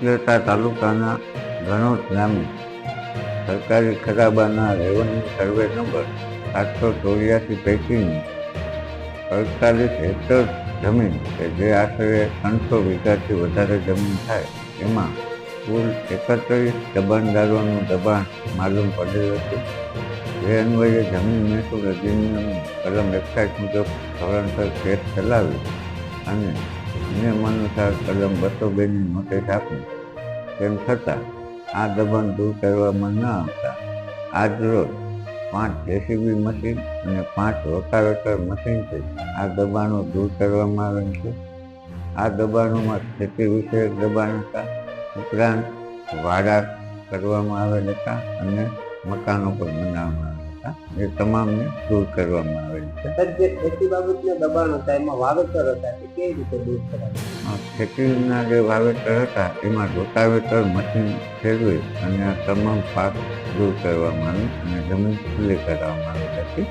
ઉપલેટા તાલુકાના ઘણોદ ગામે સરકારી ખરાબાના રેવન્યુ સર્વે નંબર 784 પૈકીની 48 હેક્ટર જમીન કે જે આશરે 300 વીઘાથી વધારે જમીન થાય એમાં કુલ 31 દબાણદારોનું દબાણ માલુમ પડેલ હતું. જે અન્વયે જમીન મહેસૂલ અધિનિયમ કલમ 61 મુજબ ધોરણસર કેસ ચલાવી અને નિયમ અનુસાર કલમ 202ની નોટિસ આપી. તેમ છતાં આ દબાણ દૂર કરવામાં ન આવતા આજરોજ 5 જેસીબી મશીન અને 5 રોટાવેટર મશીનથી આ દબાણો દૂર કરવામાં આવેલ છે. આ દબાણોમાં ખેતી વિષયક દબાણ હતા, ઉપરાંત વાડા કરવામાં આવેલ હતા અને મકાનો પણ બનાવવામાં આવેલ હતા. એ તમામને દૂર કરવામાં આવેલ છે. જે ખેતી બાબતના દબાણ હતા એમાં વાવેતર હતા તે કેવી રીતે દૂર કરાય? ખેતીના જે વાવેતર હતા એમાં રોટાવેટર મશીન ફેરવી અને આ તમામ પાક દૂર કરવામાં આવી અને જમીન ખુલ્લી કરવામાં આવી હતી.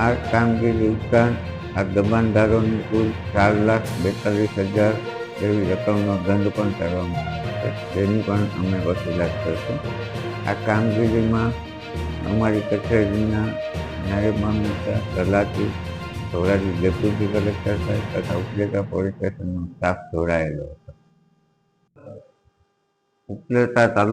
આ કામગીરી ઉપરાંત આ દબાણદારોની કુલ 4,42,000 જેવી રકમનો દંડ પણ કરવામાં આવ્યો છે, જેની પણ અમે વસૂલાત કરીશું. આ કામગીરીમાં અમારી કચેરીના નાયબ મામલતદાર, તલાટી, ધોરાજી ડેપ્યુટી કલેક્ટર સાહેબ તથા ઉપલેટા પોલીસ સ્ટેશનનો સ્ટાફ જોડાયેલો હતો. ઉપલેટા